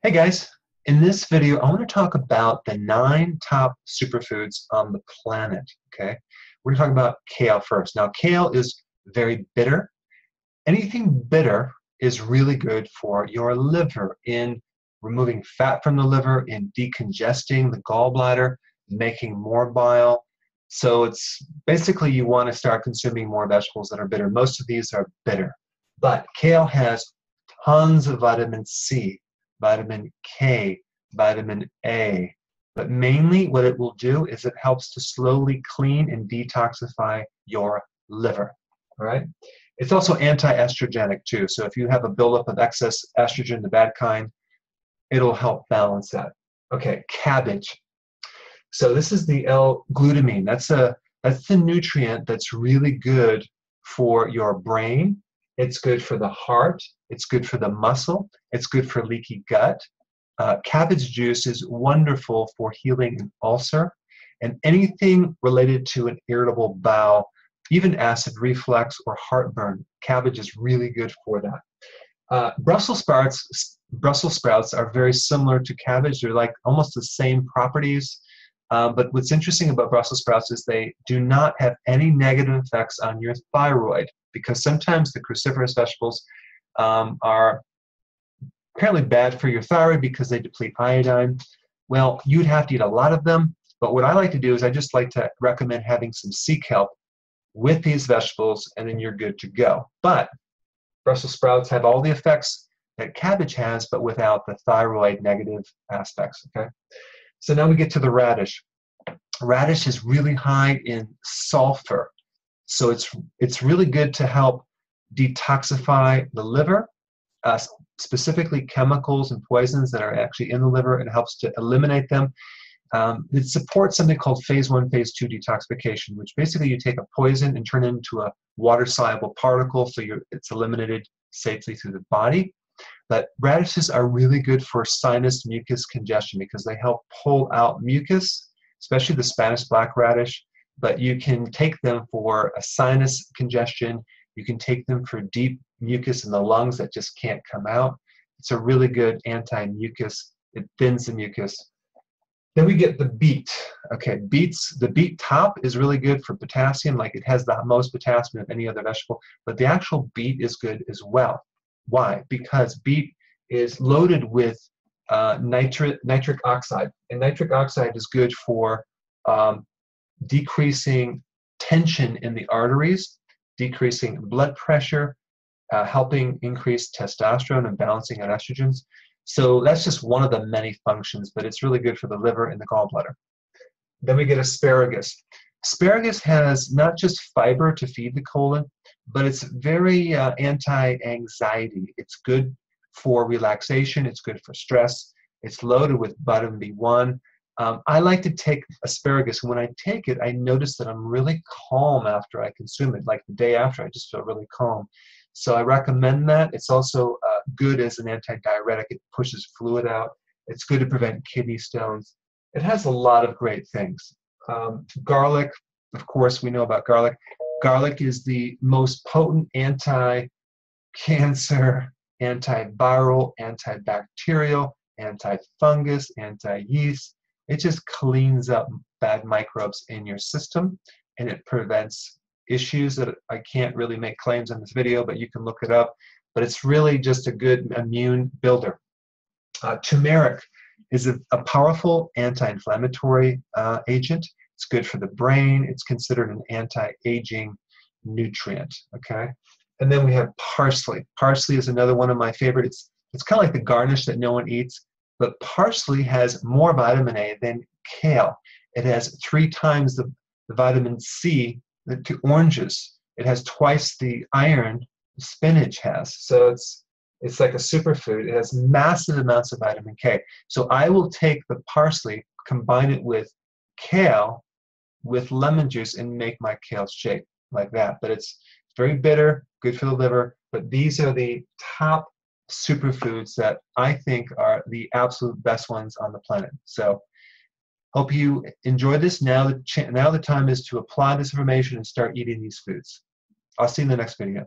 Hey guys, in this video I want to talk about the 9 top superfoods on the planet, okay? We're going to talk about kale first. Now kale is very bitter. Anything bitter is really good for your liver in removing fat from the liver, in decongesting the gallbladder, making more bile. So it's basically you want to start consuming more vegetables that are bitter. Most of these are bitter, but kale has tons of vitamin C, vitamin K, vitamin A. But mainly what it will do is it helps to slowly clean and detoxify your liver. All right? It's also anti-estrogenic too. So if you have a buildup of excess estrogen, the bad kind, it'll help balance that. Okay, cabbage. So this is the L-glutamine. That's the nutrient that's really good for your brain. It's good for the heart. It's good for the muscle. It's good for leaky gut. Cabbage juice is wonderful for healing an ulcer and anything related to an irritable bowel, even acid reflux or heartburn. Cabbage is really good for that. Brussels sprouts are very similar to cabbage. They're like almost the same properties. But what's interesting about Brussels sprouts is they do not have any negative effects on your thyroid, because sometimes the cruciferous vegetables are apparently bad for your thyroid because they deplete iodine. Well, you'd have to eat a lot of them, but what I like to do is I just like to recommend having some sea kelp with these vegetables, and then you're good to go. But Brussels sprouts have all the effects that cabbage has, but without the thyroid negative aspects, okay? So now we get to the radish. Radish is really high in sulfur. So it's really good to help detoxify the liver, specifically chemicals and poisons that are actually in the liver. It helps to eliminate them. It supports something called phase 1, phase 2 detoxification, which basically you take a poison and turn it into a water-soluble particle, so it's eliminated safely through the body. But radishes are really good for sinus mucus congestion because they help pull out mucus, especially the Spanish black radish. But you can take them for a sinus congestion. You can take them for deep mucus in the lungs that just can't come out. It's a really good anti-mucus. It thins the mucus. Then we get the beet. Okay, the beet top is really good for potassium, like it has the most potassium of any other vegetable, but the actual beet is good as well. Why? Because beet is loaded with nitric oxide, and nitric oxide is good for decreasing tension in the arteries, decreasing blood pressure, helping increase testosterone and balancing out estrogens. So that's just one of the many functions, but it's really good for the liver and the gallbladder. Then we get asparagus. Asparagus has not just fiber to feed the colon, but it's very anti-anxiety. It's good for relaxation. It's good for stress. It's loaded with vitamin B1. I like to take asparagus. When I take it, I notice that I'm really calm after I consume it. Like the day after, I just feel really calm. So I recommend that. It's also good as an antidiuretic. It pushes fluid out. It's good to prevent kidney stones. It has a lot of great things. Garlic, of course, we know about garlic. Garlic is the most potent anti-cancer, antiviral, antibacterial, antifungus, anti-yeast. It just cleans up bad microbes in your system, and it prevents issues that I can't really make claims in this video, but you can look it up. But it's really just a good immune builder. Turmeric is a powerful anti-inflammatory agent. It's good for the brain. It's considered an anti-aging nutrient, okay? And then we have parsley. Parsley is another one of my favorites. It's kind of like the garnish that no one eats, but parsley has more vitamin A than kale. It has 3 times the vitamin C to oranges. It has twice the iron spinach has. So it's like a superfood. It has massive amounts of vitamin K. So I will take the parsley, combine it with kale, with lemon juice, and make my kale shake like that. But it's very bitter, good for the liver. But these are the top superfoods that I think are the absolute best ones on the planet. So hope you enjoy this. Now the time is to apply this information and start eating these foods. I'll see you in the next video.